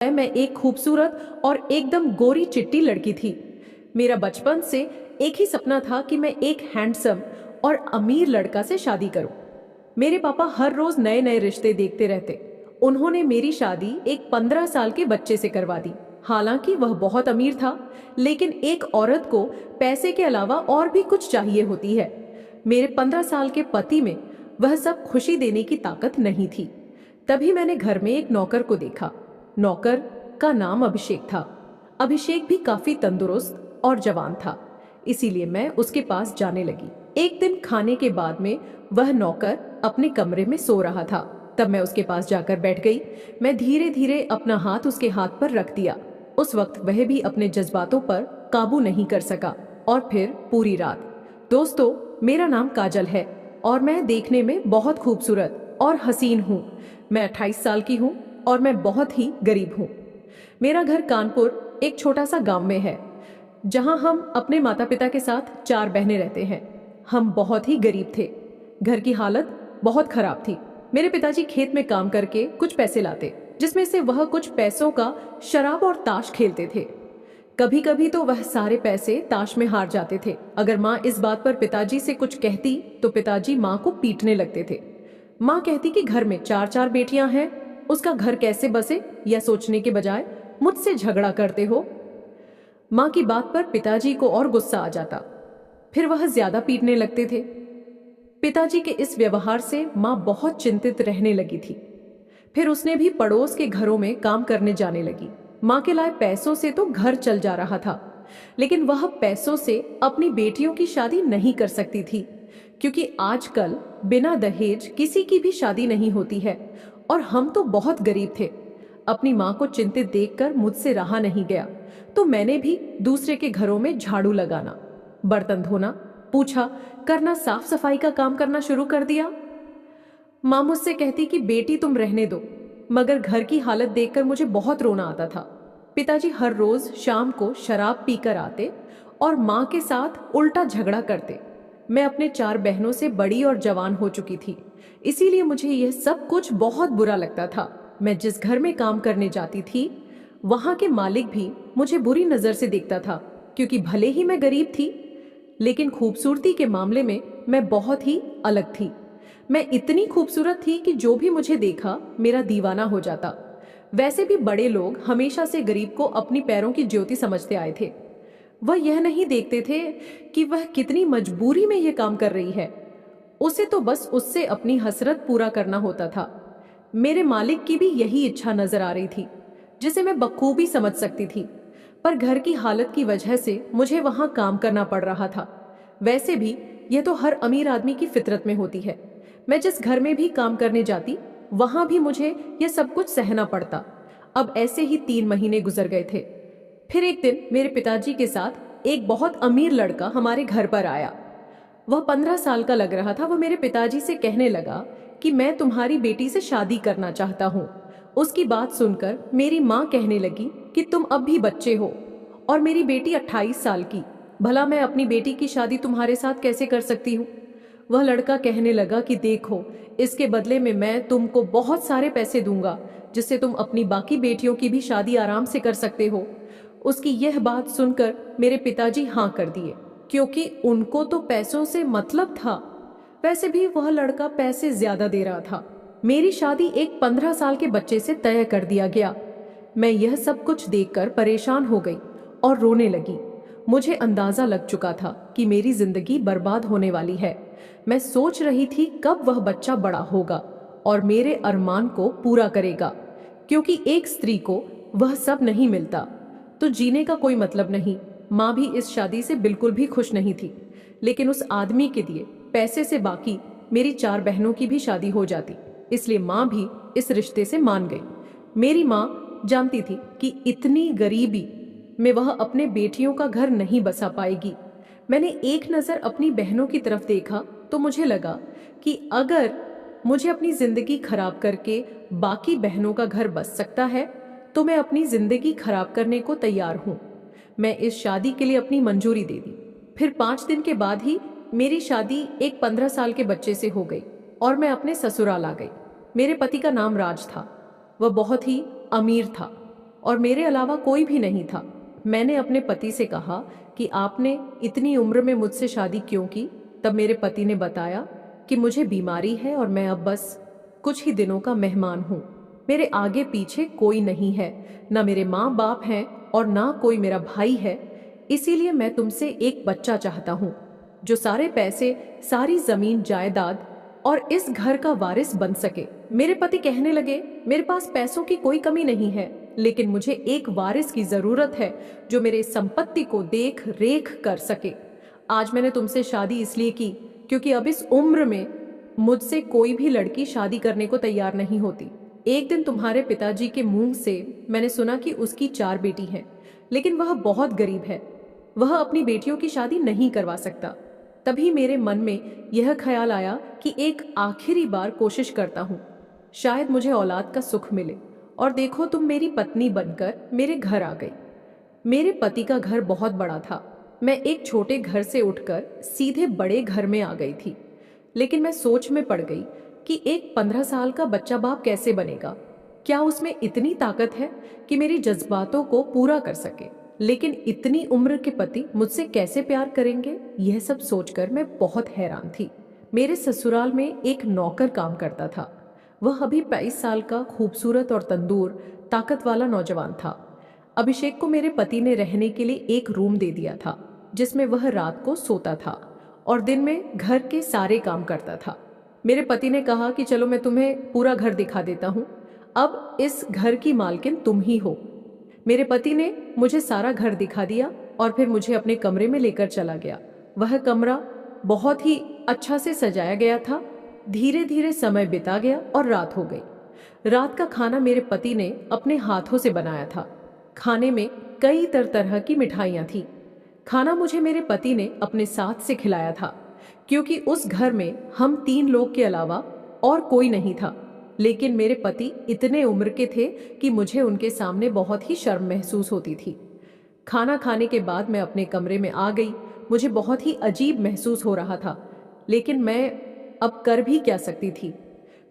मैं एक खूबसूरत और एकदम गोरी चिट्टी लड़की थी। मेरा बचपन से एक ही सपना था कि मैं एक हैंडसम और अमीर लड़का से शादी करूं। मेरे पापा हर रोज नए नए रिश्ते देखते रहते। उन्होंने मेरी शादी एक 15 साल के बच्चे से करवा दी। हालांकि वह बहुत अमीर था, लेकिन एक औरत को पैसे के अलावा और भी कुछ चाहिए होती है। मेरे 15 साल के पति में वह सब खुशी देने की ताकत नहीं थी। तभी मैंने घर में एक नौकर को देखा। नौकर का नाम अभिषेक था। अभिषेक भी काफी तंदुरुस्त और जवान था, इसीलिए मैं उसके पास जाने लगी। एक दिन खाने के बाद में वह नौकर अपने कमरे में सो रहा था। तब मैं उसके पास जाकर बैठ गई। मैं धीरे धीरे अपना हाथ उसके हाथ पर रख दिया। उस वक्त वह भी अपने जज्बातों पर काबू नहीं कर सका। और फिर पूरी रात। दोस्तों, मेरा नाम काजल है और मैं देखने में बहुत खूबसूरत और हसीन हूँ। मैं 28 साल की हूँ और मैं बहुत ही गरीब हूँ। मेरा घर कानपुर एक छोटा सा गांव में है, जहां हम अपने माता पिता के साथ 4 बहनें रहते हैं। हम बहुत ही गरीब थे। घर की हालत बहुत खराब थी। मेरे पिताजी खेत में काम करके कुछ पैसे लाते, जिसमें से वह कुछ पैसों का शराब और ताश खेलते थे। कभी कभी तो वह सारे पैसे ताश में हार जाते थे। अगर माँ इस बात पर पिताजी से कुछ कहती तो पिताजी माँ को पीटने लगते थे। माँ कहती कि घर में 4 4 बेटियां हैं, उसका घर कैसे बसे, यह सोचने के बजाय मुझसे झगड़ा करते हो। माँ की बात पर पिताजी को और गुस्सा आ जाता। फिर वह ज्यादा पीटने लगते थे। पिताजी के इस व्यवहार से माँ बहुत चिंतित रहने लगी थी। फिर उसने भी पड़ोस के घरों में काम करने जाने लगी। माँ के लाए पैसों से तो घर चल जा रहा था, लेकिन वह पैसों से अपनी बेटियों की शादी नहीं कर सकती थी, क्योंकि आजकल बिना दहेज किसी की भी शादी नहीं होती है। और हम तो बहुत गरीब थे। अपनी माँ को चिंतित देखकर मुझसे रहा नहीं गया, तो मैंने भी दूसरे के घरों में झाड़ू लगाना, बर्तन धोना, पूछा करना, साफ सफाई का काम करना शुरू कर दिया। माँ मुझसे कहती कि बेटी तुम रहने दो, मगर घर की हालत देखकर मुझे बहुत रोना आता था। पिताजी हर रोज शाम को शराब पीकर आते और माँ के साथ उल्टा झगड़ा करते। मैं अपने 4 बहनों से बड़ी और जवान हो चुकी थी, इसीलिए मुझे यह सब कुछ बहुत बुरा लगता था। मैं जिस घर में काम करने जाती थी, वहां के मालिक भी मुझे बुरी नजर से देखता था, क्योंकि भले ही मैं गरीब थी, लेकिन खूबसूरती के मामले में मैं बहुत ही अलग थी। मैं इतनी खूबसूरत थी कि जो भी मुझे देखा मेरा दीवाना हो जाता। वैसे भी बड़े लोग हमेशा से गरीब को अपनी पैरों की ज्योति समझते आए थे। वह यह नहीं देखते थे कि वह कितनी मजबूरी में यह काम कर रही है। उसे तो बस उससे अपनी हसरत पूरा करना होता था। मेरे मालिक की भी यही इच्छा नजर आ रही थी, जिसे मैं बखूबी समझ सकती थी। पर घर की हालत की वजह से मुझे वहां काम करना पड़ रहा था। वैसे भी यह तो हर अमीर आदमी की फितरत में होती है। मैं जिस घर में भी काम करने जाती, वहां भी मुझे यह सब कुछ सहना पड़ता। अब ऐसे ही 3 महीने गुजर गए थे। फिर एक दिन मेरे पिताजी के साथ एक बहुत अमीर लड़का हमारे घर पर आया। वह 15 साल का लग रहा था। वह मेरे पिताजी से कहने लगा कि मैं तुम्हारी बेटी से शादी करना चाहता हूँ। उसकी बात सुनकर मेरी माँ कहने लगी कि तुम अब भी बच्चे हो और मेरी बेटी 28 साल की, भला मैं अपनी बेटी की शादी तुम्हारे साथ कैसे कर सकती हूँ। वह लड़का कहने लगा कि देखो, इसके बदले में मैं तुमको बहुत सारे पैसे दूंगा, जिससे तुम अपनी बाकी बेटियों की भी शादी आराम से कर सकते हो। उसकी यह बात सुनकर मेरे पिताजी हाँ कर दिए, क्योंकि उनको तो पैसों से मतलब था। वैसे भी वह लड़का पैसे ज्यादा दे रहा था। मेरी शादी एक 15 साल के बच्चे से तय कर दिया गया। मैं यह सब कुछ देखकर परेशान हो गई और रोने लगी। मुझे अंदाजा लग चुका था कि मेरी जिंदगी बर्बाद होने वाली है। मैं सोच रही थी कब वह बच्चा बड़ा होगा और मेरे अरमान को पूरा करेगा, क्योंकि एक स्त्री को वह सब नहीं मिलता तो जीने का कोई मतलब नहीं। माँ भी इस शादी से बिल्कुल भी खुश नहीं थी, लेकिन उस आदमी के दिए पैसे से बाकी मेरी 4 बहनों की भी शादी हो जाती, इसलिए माँ भी इस रिश्ते से मान गई। मेरी माँ जानती थी कि इतनी गरीबी में वह अपने बेटियों का घर नहीं बसा पाएगी। मैंने एक नज़र अपनी बहनों की तरफ देखा तो मुझे लगा कि अगर मुझे अपनी जिंदगी खराब करके बाकी बहनों का घर बस सकता है, तो मैं अपनी जिंदगी खराब करने को तैयार हूं। मैं इस शादी के लिए अपनी मंजूरी दे दी। फिर 5 दिन के बाद ही मेरी शादी एक 15 साल के बच्चे से हो गई और मैं अपने ससुराल आ गई। मेरे पति का नाम राज था। वह बहुत ही अमीर था। और मेरे अलावा कोई भी नहीं था। मैंने अपने पति से कहा कि आपने इतनी उम्र में मुझसे शादी क्यों की। तब मेरे पति ने बताया कि मुझे बीमारी है और मैं अब बस कुछ ही दिनों का मेहमान हूँ। मेरे आगे पीछे कोई नहीं है, ना मेरे माँ बाप हैं और ना कोई मेरा भाई है। इसीलिए मैं तुमसे एक बच्चा चाहता हूँ जो सारे पैसे, सारी जमीन जायदाद और इस घर का वारिस बन सके। मेरे पति कहने लगे, मेरे पास पैसों की कोई कमी नहीं है, लेकिन मुझे एक वारिस की जरूरत है जो मेरे संपत्ति को देख रेख कर सके। आज मैंने तुमसे शादी इसलिए की क्योंकि अब इस उम्र में मुझसे कोई भी लड़की शादी करने को तैयार नहीं होती। एक दिन तुम्हारे पिताजी के मुंह से मैंने सुना कि उसकी 4 बेटी हैं, लेकिन वह बहुत गरीब है, वह अपनी बेटियों की शादी नहीं करवा सकता। तभी मेरे मन में यह ख्याल आया कि एक आखिरी बार कोशिश करता हूँ, शायद मुझे औलाद का सुख मिले। और देखो, तुम मेरी पत्नी बनकर मेरे घर आ गई। मेरे पति का घर बहुत बड़ा था। मैं एक छोटे घर से उठकर सीधे बड़े घर में आ गई थी। लेकिन मैं सोच में पड़ गई कि एक 15 साल का बच्चा बाप कैसे बनेगा। क्या उसमें इतनी ताकत है कि मेरी जज्बातों को पूरा कर सके। लेकिन इतनी उम्र के पति मुझसे कैसे प्यार करेंगे, यह सब सोचकर मैं बहुत हैरान थी। मेरे ससुराल में एक नौकर काम करता था। वह अभी 22 साल का खूबसूरत और तंदूर ताकत वाला नौजवान था। अभिषेक को मेरे पति ने रहने के लिए एक रूम दे दिया था जिसमें वह रात को सोता था और दिन में घर के सारे काम करता था। मेरे पति ने कहा कि चलो मैं तुम्हें पूरा घर दिखा देता हूँ, अब इस घर की मालकिन तुम ही हो। मेरे पति ने मुझे सारा घर दिखा दिया और फिर मुझे अपने कमरे में लेकर चला गया। वह कमरा बहुत ही अच्छा से सजाया गया था। धीरे धीरे समय बिता गया और रात हो गई। रात का खाना मेरे पति ने अपने हाथों से बनाया था। खाने में कई तरह की मिठाइयाँ थी। खाना मुझे मेरे पति ने अपने साथ से खिलाया था क्योंकि उस घर में हम 3 लोग के अलावा और कोई नहीं था। लेकिन मेरे पति इतने उम्र के थे कि मुझे उनके सामने बहुत ही शर्म महसूस होती थी। खाना खाने के बाद मैं अपने कमरे में आ गई। मुझे बहुत ही अजीब महसूस हो रहा था, लेकिन मैं अब कर भी क्या सकती थी।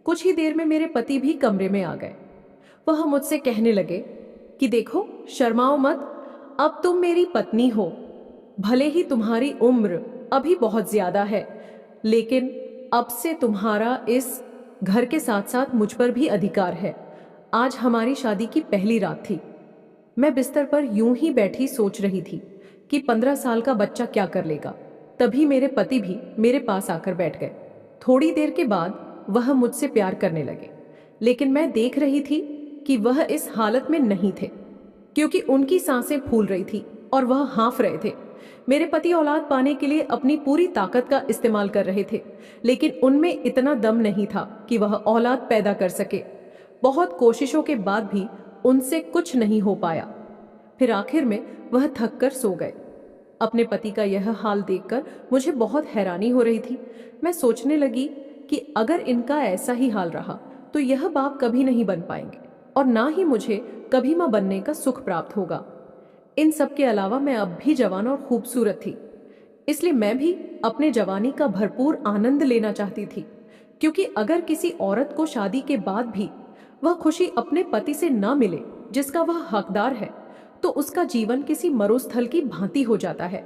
कुछ ही देर में मेरे पति भी कमरे में आ गए। वह मुझसे कहने लगे कि देखो, शर्माओ मत, अब तुम मेरी पत्नी हो। भले ही तुम्हारी उम्र अभी बहुत ज्यादा है, लेकिन अब से तुम्हारा इस घर के साथ साथ मुझ पर भी अधिकार है। आज हमारी शादी की पहली रात थी। मैं बिस्तर पर यूं ही बैठी सोच रही थी कि 15 साल का बच्चा क्या कर लेगा। तभी मेरे पति भी मेरे पास आकर बैठ गए। थोड़ी देर के बाद वह मुझसे प्यार करने लगे, लेकिन मैं देख रही थी कि वह इस हालत में नहीं थे क्योंकि उनकी सांसें फूल रही थी और वह हाँफ रहे थे। मेरे पति औलाद पाने के लिए अपनी पूरी ताकत का इस्तेमाल कर रहे थे, लेकिन उनमें इतना दम नहीं था कि वह औलाद पैदा कर सके। बहुत कोशिशों के बाद भी उनसे कुछ नहीं हो पाया। फिर आखिर में वह थक कर सो गए। अपने पति का यह हाल देखकर मुझे बहुत हैरानी हो रही थी। मैं सोचने लगी कि अगर इनका ऐसा ही हाल रहा तो यह बाप कभी नहीं बन पाएंगे और ना ही मुझे कभी मां बनने का सुख प्राप्त होगा। इन सब के अलावा मैं अब भी जवान और खूबसूरत थी, इसलिए मैं भी अपने जवानी का भरपूर आनंद लेना चाहती थी। क्योंकि अगर किसी औरत को शादी के बाद भी वह खुशी अपने पति से ना मिले जिसका वह हकदार है, तो उसका जीवन किसी मरुस्थल की भांति हो जाता है,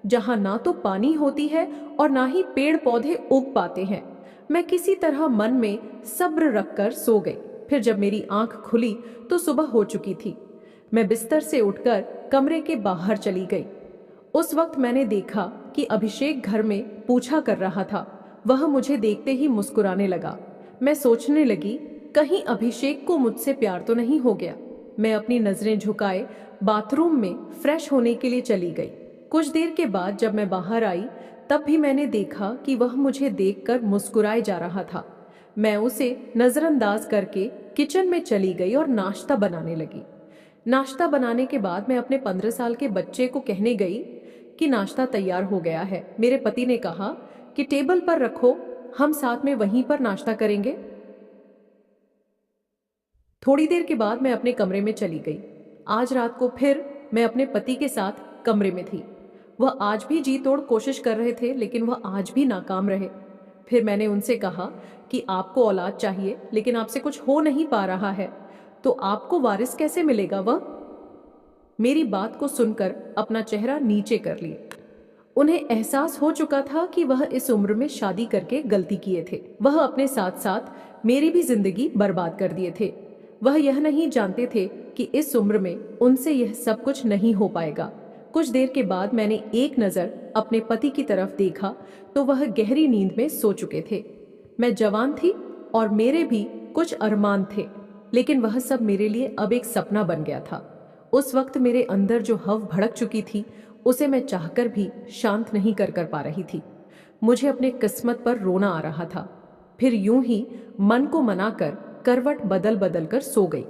जहां ना तो पानी होती है और ना ही पेड़ पौधे उग पाते हैं। मैं किसी तरह मन में सब्र रखकर सो गई। फिर जब मेरी आंख खुली तो सुबह हो चुकी थी। मैं बिस्तर से उठकर कमरे के बाहर चली गई। उस वक्त मैंने देखा कि अभिषेक घर में पूछा कर रहा था। वह मुझे देखते ही मुस्कुराने लगा। मैं सोचने लगी, कहीं अभिषेक को मुझसे प्यार तो नहीं हो गया। मैं अपनी नजरें झुकाए बाथरूम में फ्रेश होने के लिए चली गई। कुछ देर के बाद जब मैं बाहर आई तब भी मैंने देखा कि वह मुझे देखकर मुस्कुराए जा रहा था। मैं उसे नजरअंदाज करके किचन में चली गई और नाश्ता बनाने लगी। नाश्ता बनाने के बाद मैं अपने 15 साल के बच्चे को कहने गई कि नाश्ता तैयार हो गया है। मेरे पति ने कहा कि टेबल पर रखो, हम साथ में वहीं पर नाश्ता करेंगे। थोड़ी देर के बाद मैं अपने कमरे में चली गई। आज रात को फिर मैं अपने पति के साथ कमरे में थी। वह आज भी जी तोड़ कोशिश कर रहे थे, लेकिन वह आज भी नाकाम रहे। फिर मैंने उनसे कहा कि आपको औलाद चाहिए, लेकिन आपसे कुछ हो नहीं पा रहा है, तो आपको वारिस कैसे मिलेगा वह? मेरी बात को सुनकर अपना चेहरा नीचे कर लिए। उन्हें एहसास हो चुका था कि वह इस उम्र में शादी करके गलती किए थे। वह अपने साथ साथ मेरी भी जिंदगी बर्बाद कर दिए थे। वह यह नहीं जानते थे कि इस उम्र में उनसे यह सब कुछ नहीं हो पाएगा। कुछ देर के बाद मैंने एक नज़र अपने पति की तरफ देखा तो वह गहरी नींद में सो चुके थे। मैं जवान थी और मेरे भी कुछ अरमान थे, लेकिन वह सब मेरे लिए अब एक सपना बन गया था। उस वक्त मेरे अंदर जो हव भड़क चुकी थी उसे मैं चाहकर भी शांत नहीं कर पा रही थी। मुझे अपने किस्मत पर रोना आ रहा था। फिर यूं ही मन को मनाकर करवट बदल बदल कर सो गई।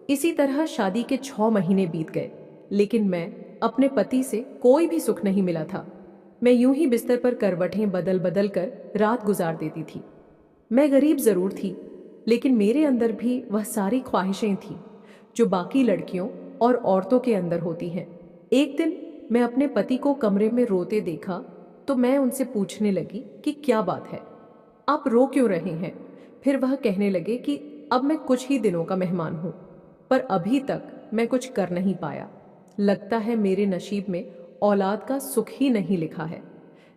इसी तरह शादी के 6 महीने बीत गए, लेकिन मैं अपने पति से कोई भी सुख नहीं मिला था। मैं यूं ही बिस्तर पर करवटें बदल बदल कर रात गुजार देती थी। मैं गरीब जरूर थी, लेकिन मेरे अंदर भी वह सारी ख्वाहिशें थीं जो बाकी लड़कियों और औरतों के अंदर होती हैं। एक दिन मैं अपने पति को कमरे में रोते देखा तो मैं उनसे पूछने लगी कि क्या बात है, आप रो क्यों रहे हैं? फिर वह कहने लगे कि अब मैं कुछ ही दिनों का मेहमान हूँ, पर अभी तक मैं कुछ कर नहीं पाया। लगता है मेरे नसीब में औलाद का सुख ही नहीं लिखा है,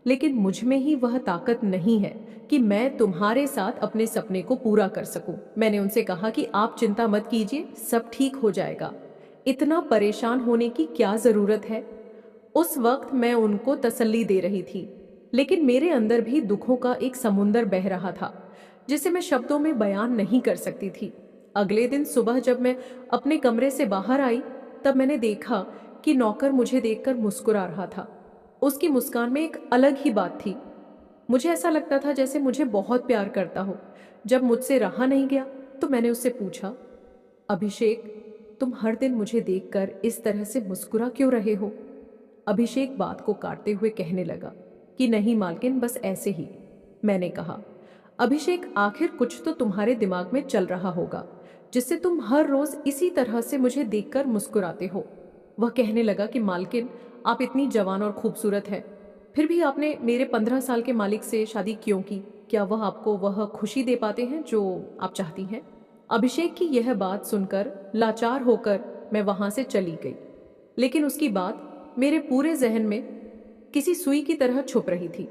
लेकिन मुझ में ही वह ताकत नहीं है कि मैं तुम्हारे साथ अपने सपने को पूरा कर सकूं। मैंने उनसे कहा कि आप चिंता मत कीजिए, सब ठीक हो जाएगा। इतना परेशान होने की क्या जरूरत है? उस वक्त मैं उनको तसल्ली दे रही थी, लेकिन मेरे अंदर भी दुखों का एक समुंदर बह रहा था जिसे मैं शब्दों में बयान नहीं कर सकती थी। अगले दिन सुबह जब मैं अपने कमरे से बाहर आई तब मैंने देखा कि नौकर मुझे देखकर मुस्कुरा रहा था। उसकी मुस्कान में एक अलग ही बात थी। मुझे ऐसा लगता था जैसे मुझे बहुत प्यार करता हो। जब मुझसे रहा नहीं गया तो मैंने उससे पूछा, अभिषेक, तुम हर दिन मुझे देखकर इस तरह से मुस्कुरा क्यों रहे हो? अभिषेक बात को काटते हुए कहने लगा कि नहीं मालकिन, बस ऐसे ही। मैंने कहा, अभिषेक, आखिर कुछ तो तुम्हारे दिमाग में चल रहा होगा जिससे तुम हर रोज इसी तरह से मुझे देखकर मुस्कुराते हो। वह कहने लगा कि मालकिन, आप इतनी जवान और खूबसूरत है, फिर भी आपने मेरे 15 साल के मालिक से शादी क्यों की? क्या वह आपको वह खुशी दे पाते हैं जो आप चाहती हैं? अभिषेक की यह बात सुनकर लाचार होकर मैं वहां से चली गई, लेकिन उसकी बात मेरे पूरे जहन में किसी सुई की तरह छुप रही थी।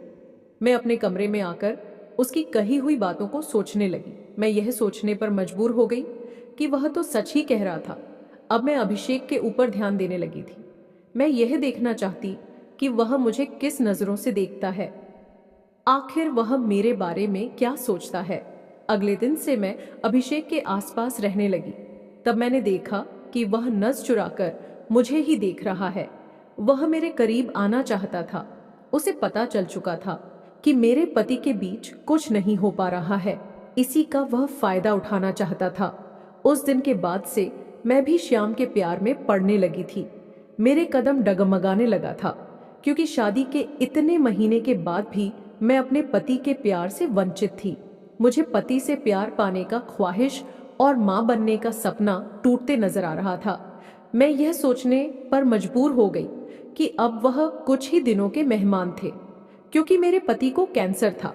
मैं अपने कमरे में आकर उसकी कही हुई बातों को सोचने लगी। मैं यह सोचने पर मजबूर हो गई कि वह तो सच ही कह रहा था। अब मैं अभिषेक के ऊपर ध्यान देने लगी थी। मैं यह देखना चाहती कि वह मुझे किस नजरों से देखता है, आखिर वह मेरे बारे में क्या सोचता है। अगले दिन से मैं अभिषेक के आसपास रहने लगी। तब मैंने देखा कि वह नज़र चुराकर मुझे ही देख रहा है। वह मेरे करीब आना चाहता था। उसे पता चल चुका था कि मेरे पति के बीच कुछ नहीं हो पा रहा है। इसी का वह फायदा उठाना चाहता था। उस दिन के बाद से मैं भी श्याम के प्यार में पड़ने लगी थी। मेरे कदम डगमगाने लगा था, क्योंकि शादी के इतने महीने के बाद भी मैं अपने पति के प्यार से वंचित थी। मुझे पति से प्यार पाने का ख्वाहिश और माँ बनने का सपना टूटते नजर आ रहा था। मैं यह सोचने पर मजबूर हो गई कि अब वह कुछ ही दिनों के मेहमान थे, क्योंकि मेरे पति को कैंसर था।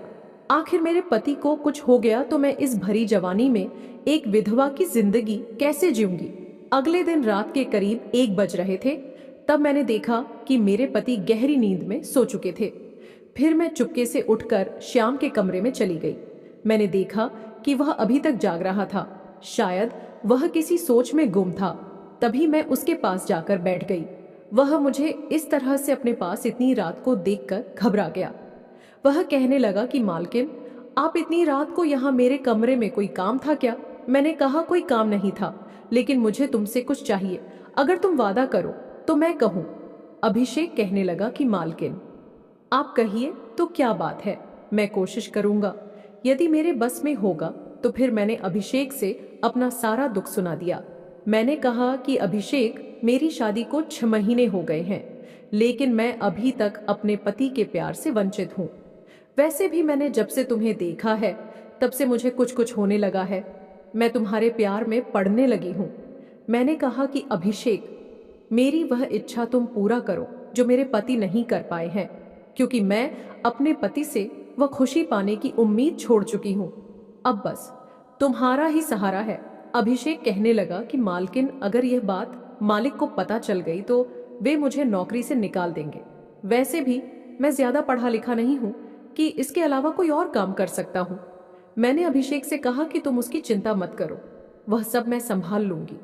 आखिर मेरे पति को कुछ हो गया तो मैं इस भरी जवानी में एक विधवा की जिंदगी कैसे जीऊंगी? अगले दिन रात के करीब 1 बज रहे थे। तब मैंने देखा कि मेरे पति गहरी नींद में सो चुके थे। फिर मैं चुपके से उठकर श्याम के कमरे में चली गई। मैंने देखा कि वह अभी तक जाग रहा था। शायद वह किसी सोच में गुम था। तभी मैं उसके पास जाकर बैठ गई। वह मुझे इस तरह से अपने पास इतनी रात को देखकर घबरा गया। वह कहने लगा कि मालकिन, आप इतनी रात को यहाँ मेरे कमरे में, कोई काम था क्या? मैंने कहा कोई काम नहीं था, लेकिन मुझे तुमसे कुछ चाहिए। अगर तुम वादा करो तो मैं कहूँ। अभिषेक कहने लगा कि मालकिन, आप कहिए तो क्या बात है, मैं कोशिश करूंगा। यदि मेरे बस में होगा तो फिर मैंने अभिषेक से अपना सारा दुख सुना दिया। मैंने कहा कि अभिषेक, मेरी शादी को 6 महीने हो गए हैं, लेकिन मैं अभी तक अपने पति के प्यार से वंचित हूँ। वैसे भी मैंने जब से तुम्हें देखा है तब से मुझे कुछ कुछ होने लगा है। मैं तुम्हारे प्यार में पड़ने लगी हूँ। मैंने कहा कि अभिषेक, मेरी वह इच्छा तुम पूरा करो जो मेरे पति नहीं कर पाए हैं, क्योंकि मैं अपने पति से वह खुशी पाने की उम्मीद छोड़ चुकी हूँ। अब बस तुम्हारा ही सहारा है। अभिषेक कहने लगा कि मालकिन, अगर यह बात मालिक को पता चल गई तो वे मुझे नौकरी से निकाल देंगे। वैसे भी मैं ज्यादा पढ़ा लिखा नहीं हूं कि इसके अलावा कोई और काम कर सकता हूं। मैंने अभिषेक से कहा कि तुम उसकी चिंता मत करो, वह सब मैं संभाल लूंगी,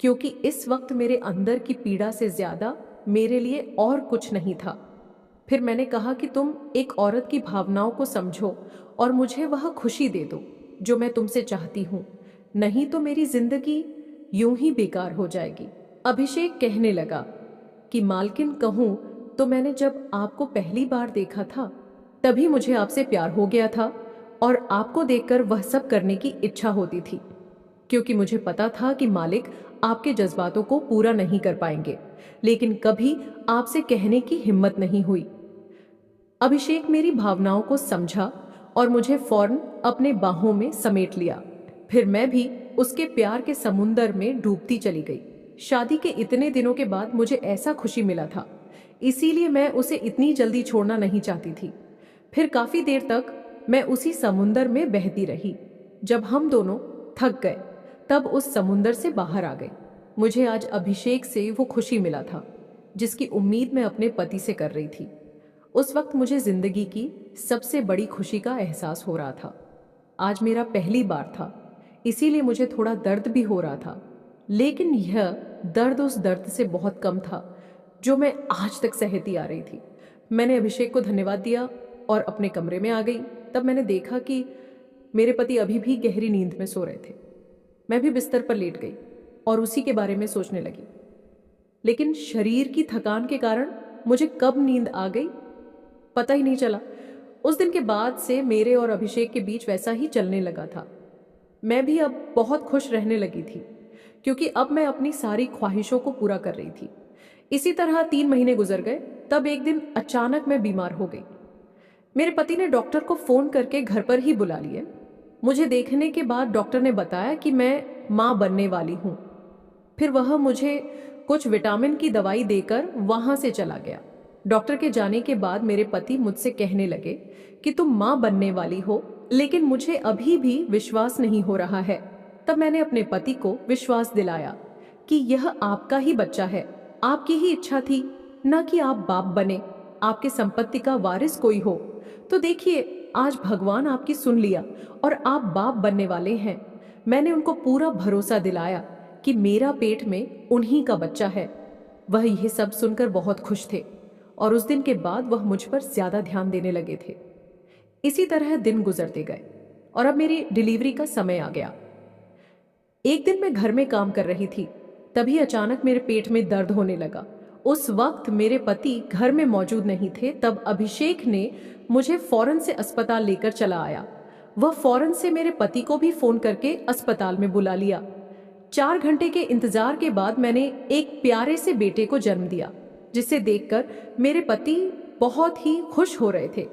क्योंकि इस वक्त मेरे अंदर की पीड़ा से ज्यादा मेरे लिए और कुछ नहीं था। फिर मैंने कहा कि तुम एक औरत की भावनाओं को समझो और मुझे वह खुशी दे दो जो मैं तुमसे चाहती हूँ, नहीं तो मेरी जिंदगी यूं ही बेकार हो जाएगी। अभिषेक कहने लगा कि मालकिन, कहूँ तो मैंने जब आपको पहली बार देखा था तभी मुझे आपसे प्यार हो गया था और आपको देखकर वह सब करने की इच्छा होती थी, क्योंकि मुझे पता था कि मालिक आपके जज्बातों को पूरा नहीं कर पाएंगे, लेकिन कभी आपसे कहने की हिम्मत नहीं हुई। अभिषेक मेरी भावनाओं को समझा और मुझे फौरन अपने बाहों में समेट लिया। फिर मैं भी उसके प्यार के समुंदर में डूबती चली गई। शादी के इतने दिनों के बाद मुझे ऐसा खुशी मिला था, इसीलिए मैं उसे इतनी जल्दी छोड़ना नहीं चाहती थी। फिर काफी देर तक मैं उसी समुंदर में बहती रही। जब हम दोनों थक गए तब उस समुंदर से बाहर आ गए। मुझे आज अभिषेक से वो खुशी मिला था जिसकी उम्मीद मैं अपने पति से कर रही थी। उस वक्त मुझे जिंदगी की सबसे बड़ी खुशी का एहसास हो रहा था। आज मेरा पहली बार था, इसीलिए मुझे थोड़ा दर्द भी हो रहा था, लेकिन यह दर्द उस दर्द से बहुत कम था जो मैं आज तक सहती आ रही थी। मैंने अभिषेक को धन्यवाद दिया और अपने कमरे में आ गई। तब मैंने देखा कि मेरे पति अभी भी गहरी नींद में सो रहे थे। मैं भी बिस्तर पर लेट गई और उसी के बारे में सोचने लगी, लेकिन शरीर की थकान के कारण मुझे कब नींद आ गई पता ही नहीं चला। उस दिन के बाद से मेरे और अभिषेक के बीच वैसा ही चलने लगा था। मैं भी अब बहुत खुश रहने लगी थी, क्योंकि अब मैं अपनी सारी ख्वाहिशों को पूरा कर रही थी। इसी तरह 3 महीने गुजर गए। तब एक दिन अचानक मैं बीमार हो गई। मेरे पति ने डॉक्टर को फोन करके घर पर ही बुला लिए। मुझे देखने के बाद डॉक्टर ने बताया कि मैं मां बनने वाली हूं। फिर वह मुझे कुछ विटामिन की दवाई देकर वहां से चला गया। डॉक्टर के जाने के बाद मेरे पति मुझसे कहने लगे कि तुम मां बनने वाली हो, लेकिन मुझे अभी भी विश्वास नहीं हो रहा है। तब मैंने अपने पति को विश्वास दिलाया कि यह आपका ही बच्चा है, आपकी ही इच्छा थी, न कि आप बाप बने, आपके संपत्ति का वारिस कोई हो। तो देखिए, आज भगवान आपकी सुन लिया और आप बाप बनने वाले हैं। मैंने उनको पूरा भरोसा दिलाया कि मेरा पेट में उन्हीं का बच्चा है। वह यह सब सुनकर बहुत खुश थे और उस दिन के बाद वह मुझ पर ज्यादा ध्यान देने लगे थे। इसी तरह दिन गुजरते गए और अब मेरी डिलीवरी का समय आ गया। एक दिन मैं घर में काम कर रही थी, तभी अचानक मेरे पेट में दर्द होने लगा। उस वक्त मेरे पति घर में मौजूद नहीं थे। तब अभिषेक ने मुझे फौरन से अस्पताल लेकर चला आया। वह फौरन से मेरे पति को भी फोन करके अस्पताल में बुला लिया। 4 घंटे के इंतजार के बाद मैंने एक प्यारे से बेटे को जन्म दिया, जिसे देखकर मेरे पति बहुत ही खुश हो रहे थे।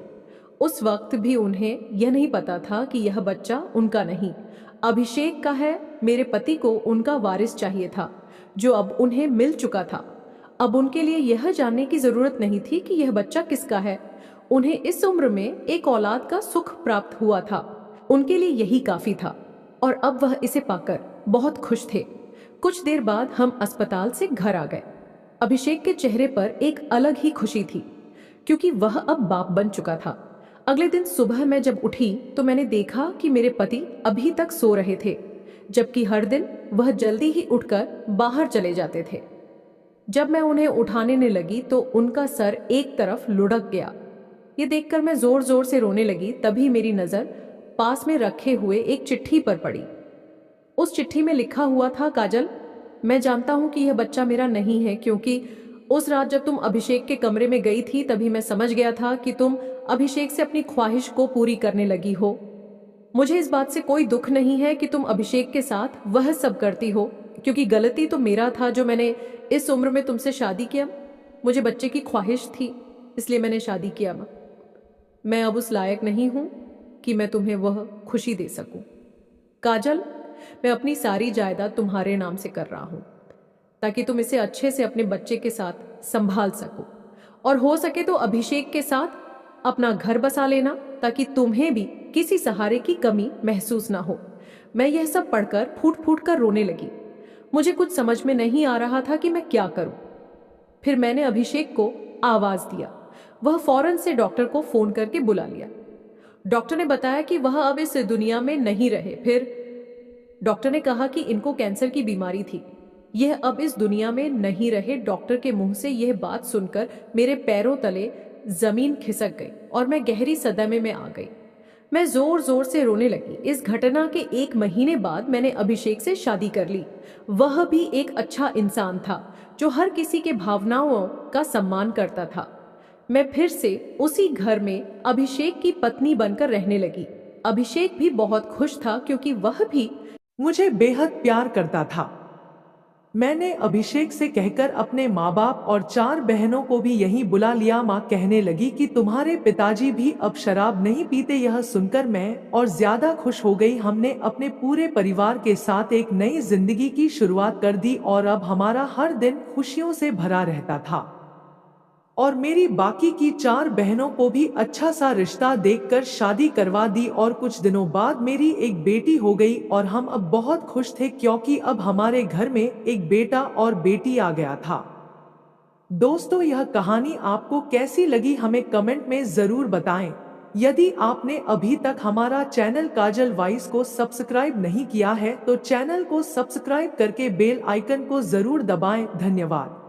उस वक्त भी उन्हें यह नहीं पता था कि यह बच्चा उनका नहीं, अभिषेक का है। मेरे पति को उनका वारिस चाहिए था, जो अब उन्हें मिल चुका था। अब उनके लिए यह जानने की जरूरत नहीं थी कि यह बच्चा किसका है। उन्हें इस उम्र में एक औलाद का सुख प्राप्त हुआ था, उनके लिए यही काफी था और अब वह इसे पाकर बहुत खुश थे। कुछ देर बाद हम अस्पताल से घर आ गए। अभिषेक के चेहरे पर एक अलग ही खुशी थी, क्योंकि वह अब बाप बन चुका था। अगले दिन सुबह मैं जब उठी तो मैंने देखा कि मेरे पति अभी तक सो रहे थे, जबकि हर दिन वह जल्दी ही उठकर बाहर चले जाते थे। जब मैं उन्हें उठाने लगी तो उनका सर एक तरफ लुढ़क गया। ये देखकर मैं जोर जोर से रोने लगी। तभी मेरी नजर पास में रखे हुए एक चिट्ठी पर पड़ी। उस चिट्ठी में लिखा हुआ था, काजल, मैं जानता हूं कि यह बच्चा मेरा नहीं है, क्योंकि उस रात जब तुम अभिषेक के कमरे में गई थी तभी मैं समझ गया था कि तुम अभिषेक से अपनी ख्वाहिश को पूरी करने लगी हो। मुझे इस बात से कोई दुख नहीं है कि तुम अभिषेक के साथ वह सब करती हो, क्योंकि गलती तो मेरा था जो मैंने इस उम्र में तुमसे शादी किया। मुझे बच्चे की ख्वाहिश थी, इसलिए मैंने शादी किया। मैं अब उस लायक नहीं हूं कि मैं तुम्हें वह खुशी दे सकूं। काजल, मैं अपनी सारी जायदाद तुम्हारे नाम से कर रहा हूं, ताकि तुम इसे अच्छे से अपने बच्चे के साथ संभाल सको, और हो सके तो अभिषेक के साथ अपना घर बसा लेना, ताकि तुम्हें भी किसी सहारे की कमी महसूस ना हो। मैं यह सब पढ़कर फूट फूट कर रोने लगी। मुझे कुछ समझ में नहीं आ रहा था कि मैं क्या करूं। फिर मैंने अभिषेक को आवाज दिया। वह फौरन से डॉक्टर को फोन करके बुला लिया। डॉक्टर ने बताया कि वह अब इस दुनिया में नहीं रहे। फिर डॉक्टर ने कहा कि इनको कैंसर की बीमारी थी, यह अब इस दुनिया में नहीं रहे। डॉक्टर के मुंह से यह बात सुनकर मेरे पैरों तले जमीन खिसक गई और मैं गहरी सदमे में आ गई। मैं जोर जोर से रोने लगी। इस घटना के 1 महीने बाद मैंने अभिषेक से शादी कर ली। वह भी एक अच्छा इंसान था जो हर किसी के भावनाओं का सम्मान करता था। मैं फिर से उसी घर में अभिषेक की पत्नी बनकर रहने लगी। अभिषेक भी बहुत खुश था क्योंकि वह भी मुझे बेहद प्यार करता था। मैंने अभिषेक से कहकर अपने माँ बाप और 4 बहनों को भी यहीं बुला लिया। माँ कहने लगी कि तुम्हारे पिताजी भी अब शराब नहीं पीते। यह सुनकर मैं और ज्यादा खुश हो गई। हमने अपने पूरे परिवार के साथ एक नई जिंदगी की शुरुआत कर दी और अब हमारा हर दिन खुशियों से भरा रहता था। और मेरी बाकी की 4 बहनों को भी अच्छा सा रिश्ता देखकर शादी करवा दी और कुछ दिनों बाद मेरी एक बेटी हो गई और हम अब बहुत खुश थे क्योंकि अब हमारे घर में एक बेटा और बेटी आ गया था। दोस्तों, यह कहानी आपको कैसी लगी हमें कमेंट में जरूर बताएं। यदि आपने अभी तक हमारा चैनल काजल वॉइस को सब्सक्राइब नहीं किया है तो चैनल को सब्सक्राइब करके बेल आइकन को जरूर दबाएं। धन्यवाद।